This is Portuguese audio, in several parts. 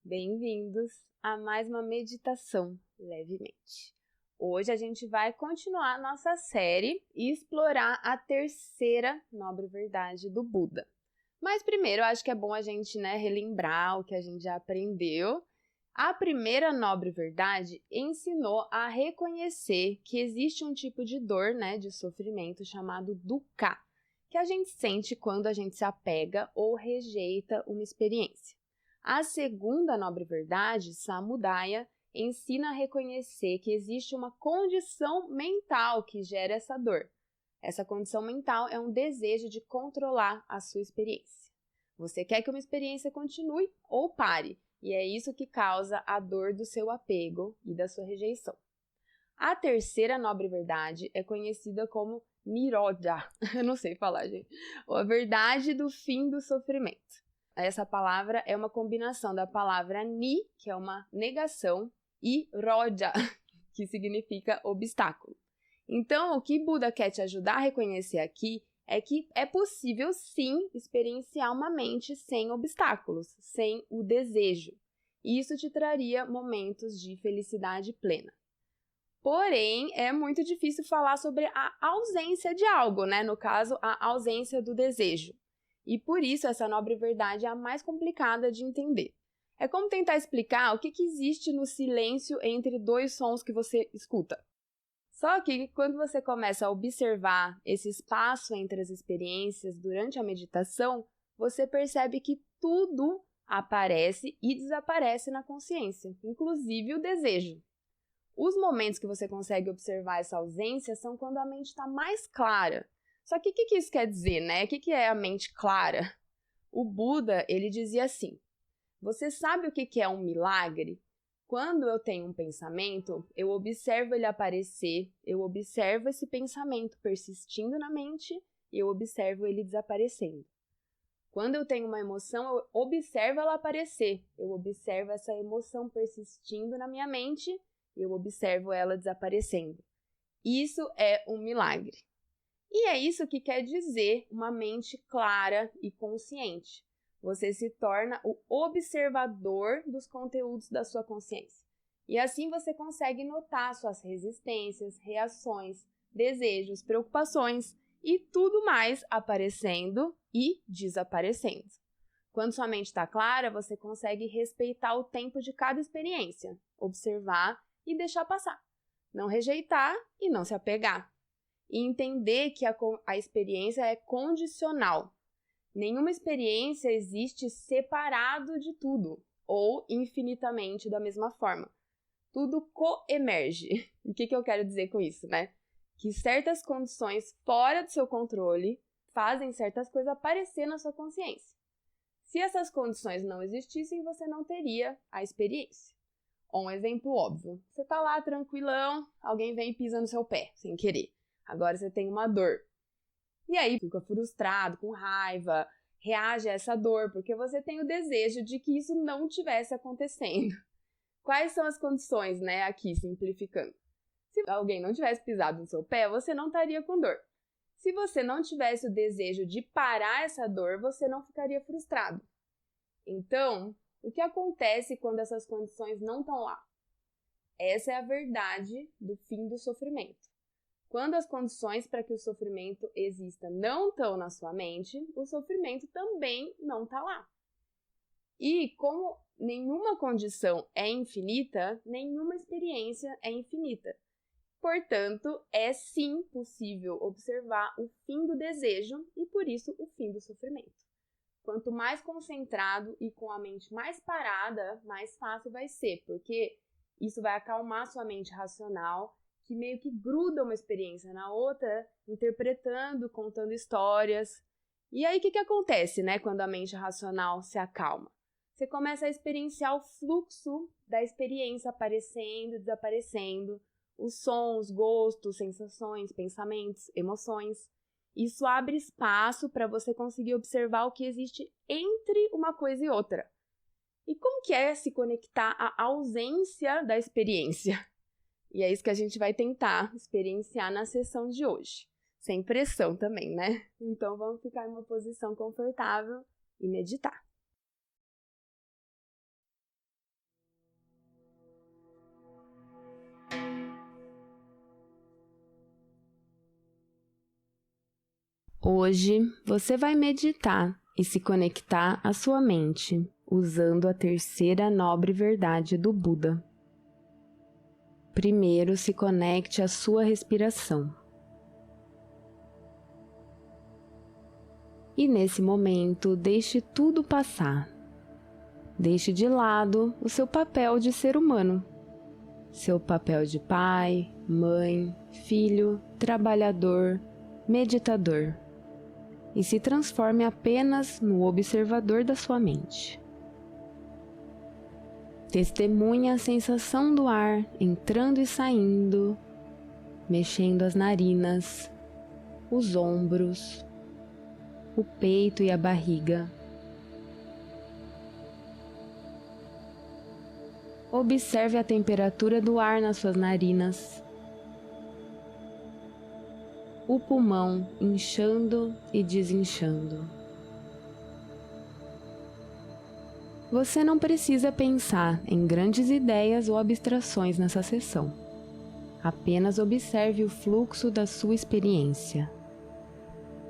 Bem-vindos a mais uma meditação levemente. Hoje a gente vai continuar nossa série e explorar a terceira nobre verdade do Buda. Mas primeiro, eu acho que é bom a gente relembrar o que a gente já aprendeu. A primeira nobre verdade ensinou a reconhecer que existe um tipo de dor, de sofrimento chamado dukkha, que a gente sente quando a gente se apega ou rejeita uma experiência. A segunda nobre verdade, Samudaya, ensina a reconhecer que existe uma condição mental que gera essa dor. Essa condição mental é um desejo de controlar a sua experiência. Você quer que uma experiência continue ou pare, e é isso que causa a dor do seu apego e da sua rejeição. A terceira nobre verdade é conhecida como Nirodha, eu não sei falar, gente, a verdade do fim do sofrimento. Essa palavra é uma combinação da palavra ni, que é uma negação, e rodha, que significa obstáculo. Então, o que Buda quer te ajudar a reconhecer aqui é que é possível sim experienciar uma mente sem obstáculos, sem o desejo. E isso te traria momentos de felicidade plena. Porém, é muito difícil falar sobre a ausência de algo, no caso, a ausência do desejo. E por isso essa nobre verdade é a mais complicada de entender. É como tentar explicar o que existe no silêncio entre dois sons que você escuta. Só que quando você começa a observar esse espaço entre as experiências durante a meditação, você percebe que tudo aparece e desaparece na consciência, inclusive o desejo. Os momentos que você consegue observar essa ausência são quando a mente está mais clara. Só que o que isso quer dizer, O que é a mente clara? O Buda, ele dizia assim: você sabe o que é um milagre? Quando eu tenho um pensamento, eu observo ele aparecer, eu observo esse pensamento persistindo na mente e eu observo ele desaparecendo. Quando eu tenho uma emoção, eu observo ela aparecer, eu observo essa emoção persistindo na minha mente e eu observo ela desaparecendo. Isso é um milagre. E é isso que quer dizer uma mente clara e consciente. Você se torna o observador dos conteúdos da sua consciência. E assim você consegue notar suas resistências, reações, desejos, preocupações e tudo mais aparecendo e desaparecendo. Quando sua mente está clara, você consegue respeitar o tempo de cada experiência, observar e deixar passar. Não rejeitar e não se apegar. E entender que a experiência é condicional. Nenhuma experiência existe separado de tudo, ou infinitamente da mesma forma. Tudo coemerge. E o que eu quero dizer com isso, Que certas condições fora do seu controle fazem certas coisas aparecer na sua consciência. Se essas condições não existissem, você não teria a experiência. Um exemplo óbvio. Você está lá tranquilão, alguém vem e pisa no seu pé, sem querer. Agora você tem uma dor. E aí fica frustrado, com raiva, reage a essa dor, porque você tem o desejo de que isso não tivesse acontecendo. Quais são as condições, aqui simplificando? Se alguém não tivesse pisado no seu pé, você não estaria com dor. Se você não tivesse o desejo de parar essa dor, você não ficaria frustrado. Então, o que acontece quando essas condições não estão lá? Essa é a verdade do fim do sofrimento. Quando as condições para que o sofrimento exista não estão na sua mente, o sofrimento também não está lá. E como nenhuma condição é infinita, nenhuma experiência é infinita. Portanto, é sim possível observar o fim do desejo e, por isso, o fim do sofrimento. Quanto mais concentrado e com a mente mais parada, mais fácil vai ser, porque isso vai acalmar sua mente racional, que meio que gruda uma experiência na outra, interpretando, contando histórias. E aí o que acontece, quando a mente racional se acalma? Você começa a experienciar o fluxo da experiência aparecendo, desaparecendo, os sons, gostos, sensações, pensamentos, emoções. Isso abre espaço para você conseguir observar o que existe entre uma coisa e outra. E como que é se conectar à ausência da experiência? E é isso que a gente vai tentar experienciar na sessão de hoje. Sem pressão também, Então vamos ficar em uma posição confortável e meditar. Hoje você vai meditar e se conectar à sua mente usando a terceira nobre verdade do Buda. Primeiro, se conecte à sua respiração. E nesse momento, deixe tudo passar. Deixe de lado o seu papel de ser humano. Seu papel de pai, mãe, filho, trabalhador, meditador. E se transforme apenas no observador da sua mente. Testemunhe a sensação do ar entrando e saindo, mexendo as narinas, os ombros, o peito e a barriga. Observe a temperatura do ar nas suas narinas, o pulmão inchando e desinchando. Você não precisa pensar em grandes ideias ou abstrações nessa sessão. Apenas observe o fluxo da sua experiência.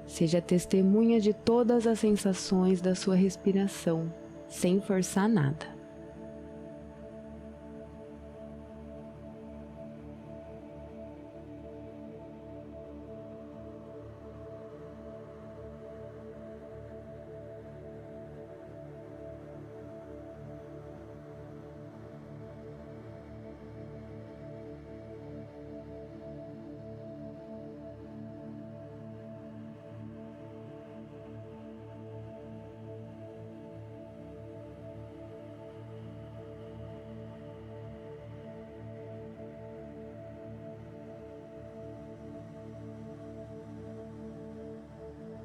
Seja testemunha de todas as sensações da sua respiração, sem forçar nada.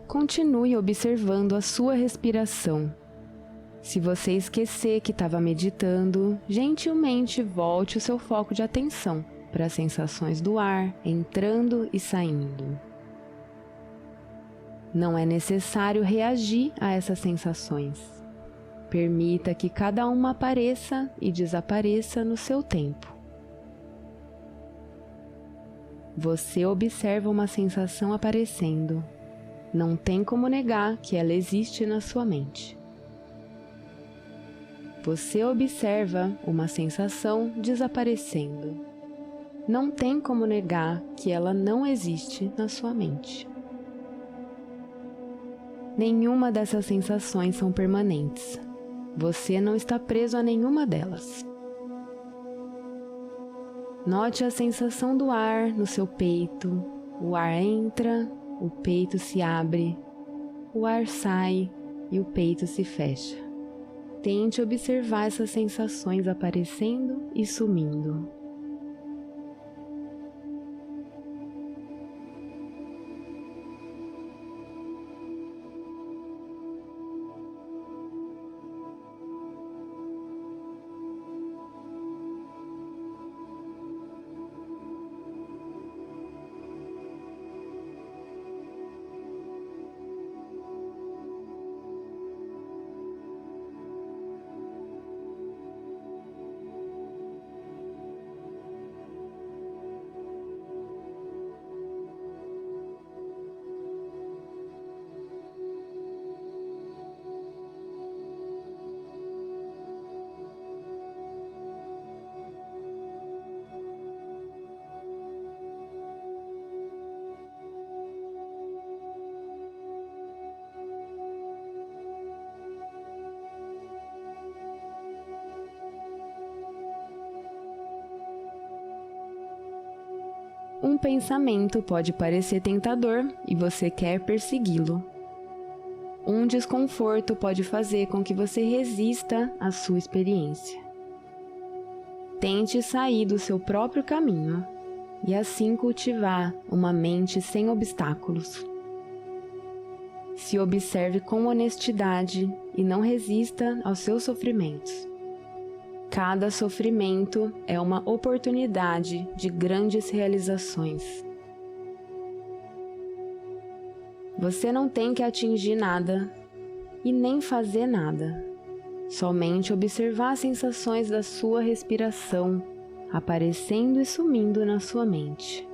Continue observando a sua respiração. Se você esquecer que estava meditando, gentilmente volte o seu foco de atenção para as sensações do ar entrando e saindo. Não é necessário reagir a essas sensações. Permita que cada uma apareça e desapareça no seu tempo. Você observa uma sensação aparecendo. Não tem como negar que ela existe na sua mente. Você observa uma sensação desaparecendo. Não tem como negar que ela não existe na sua mente. Nenhuma dessas sensações são permanentes. Você não está preso a nenhuma delas. Note a sensação do ar no seu peito. O ar entra, o peito se abre, o ar sai e o peito se fecha. Tente observar essas sensações aparecendo e sumindo. Um pensamento pode parecer tentador e você quer persegui-lo. Um desconforto pode fazer com que você resista à sua experiência. Tente sair do seu próprio caminho e assim cultivar uma mente sem obstáculos. Se observe com honestidade e não resista aos seus sofrimentos. Cada sofrimento é uma oportunidade de grandes realizações. Você não tem que atingir nada e nem fazer nada. Somente observar as sensações da sua respiração aparecendo e sumindo na sua mente.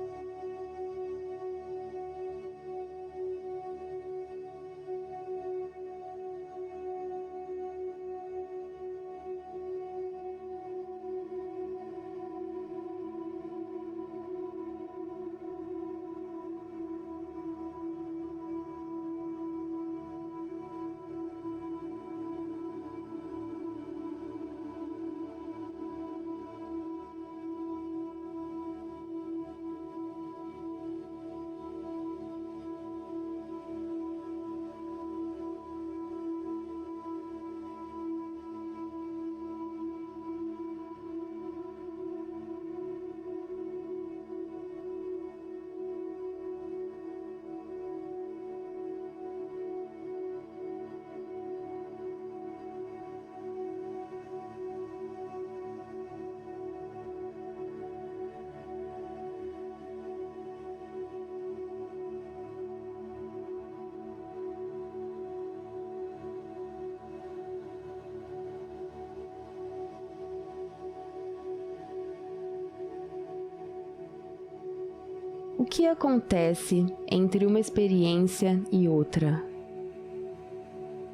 O que acontece entre uma experiência e outra?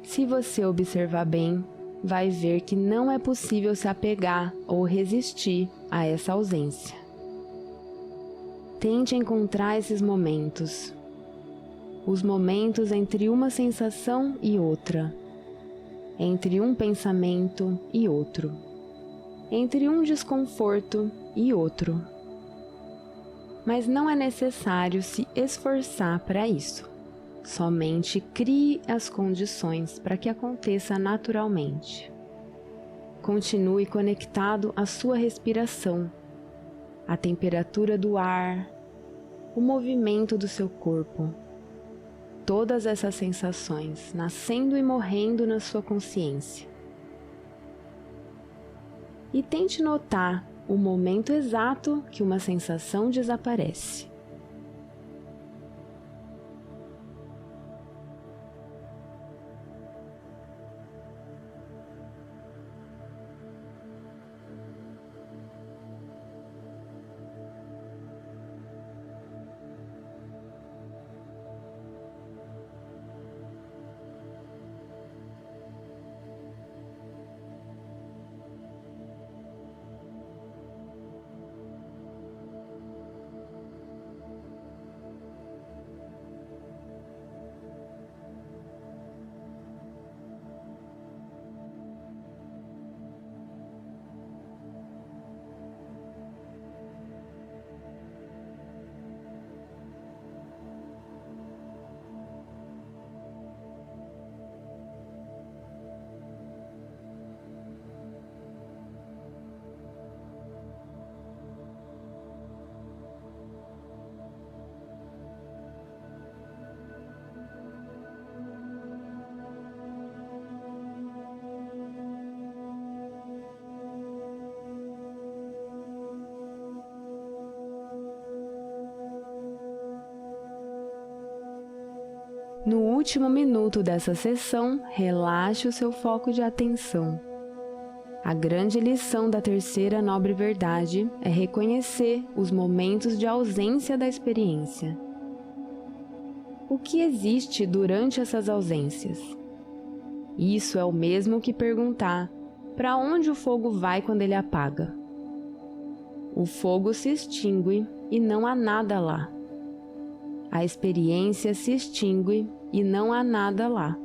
Se você observar bem, vai ver que não é possível se apegar ou resistir a essa ausência. Tente encontrar esses momentos. Os momentos entre uma sensação e outra. Entre um pensamento e outro. Entre um desconforto e outro. Mas não é necessário se esforçar para isso. Somente crie as condições para que aconteça naturalmente. Continue conectado à sua respiração, à temperatura do ar, o movimento do seu corpo. Todas essas sensações nascendo e morrendo na sua consciência. E tente notar o momento exato que uma sensação desaparece. No último minuto dessa sessão, relaxe o seu foco de atenção. A grande lição da terceira nobre verdade é reconhecer os momentos de ausência da experiência. O que existe durante essas ausências? Isso é o mesmo que perguntar: para onde o fogo vai quando ele apaga? O fogo se extingue e não há nada lá. A experiência se extingue e não há nada lá.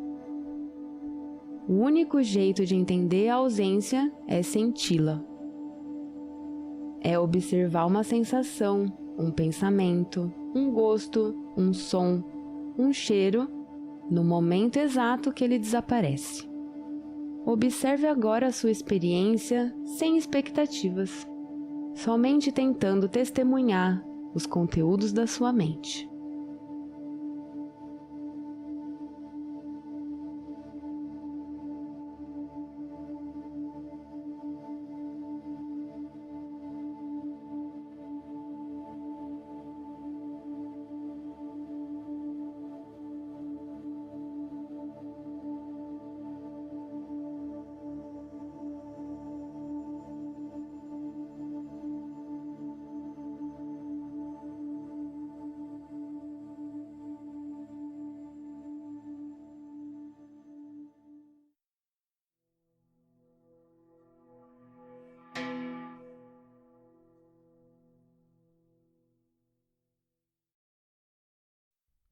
O único jeito de entender a ausência é senti-la. É observar uma sensação, um pensamento, um gosto, um som, um cheiro, no momento exato que ele desaparece. Observe agora a sua experiência sem expectativas, somente tentando testemunhar os conteúdos da sua mente.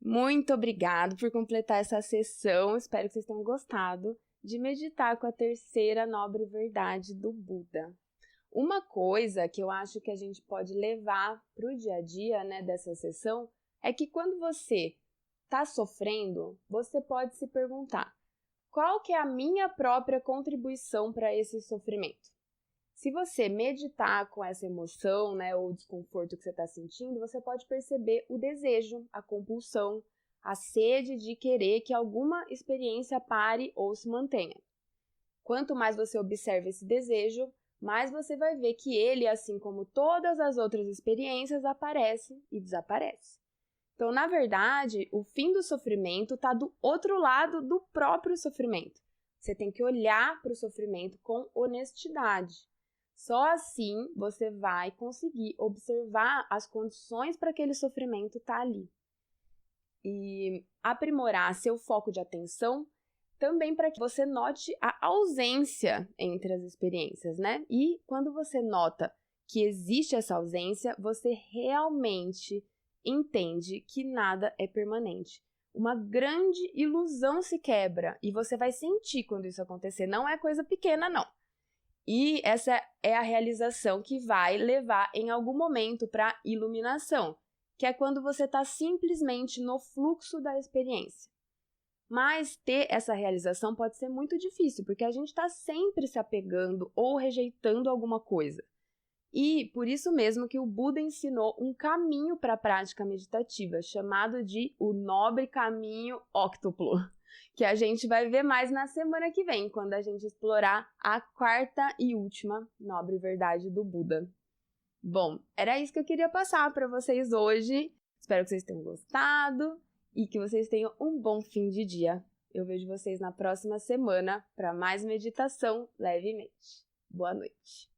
Muito obrigado por completar essa sessão. Espero que vocês tenham gostado de meditar com a terceira nobre verdade do Buda. Uma coisa que eu acho que a gente pode levar para o dia a dia, né, dessa sessão, é que quando você está sofrendo, você pode se perguntar: qual que é a minha própria contribuição para esse sofrimento? Se você meditar com essa emoção, né, ou desconforto que você está sentindo, você pode perceber o desejo, a compulsão, a sede de querer que alguma experiência pare ou se mantenha. Quanto mais você observa esse desejo, mais você vai ver que ele, assim como todas as outras experiências, aparece e desaparece. Então, na verdade, o fim do sofrimento está do outro lado do próprio sofrimento. Você tem que olhar para o sofrimento com honestidade. Só assim você vai conseguir observar as condições para aquele sofrimento estar ali. E aprimorar seu foco de atenção também para que você note a ausência entre as experiências, né? E quando você nota que existe essa ausência, você realmente entende que nada é permanente. Uma grande ilusão se quebra e você vai sentir quando isso acontecer. Não é coisa pequena, não. E essa é a realização que vai levar em algum momento para a iluminação, que é quando você está simplesmente no fluxo da experiência. Mas ter essa realização pode ser muito difícil, porque a gente está sempre se apegando ou rejeitando alguma coisa. E por isso mesmo que o Buda ensinou um caminho para a prática meditativa, chamado de o Nobre Caminho Óctuplo, que a gente vai ver mais na semana que vem, quando a gente explorar a quarta e última nobre verdade do Buda. Bom, era isso que eu queria passar para vocês hoje. Espero que vocês tenham gostado e que vocês tenham um bom fim de dia. Eu vejo vocês na próxima semana para mais meditação levemente. Boa noite.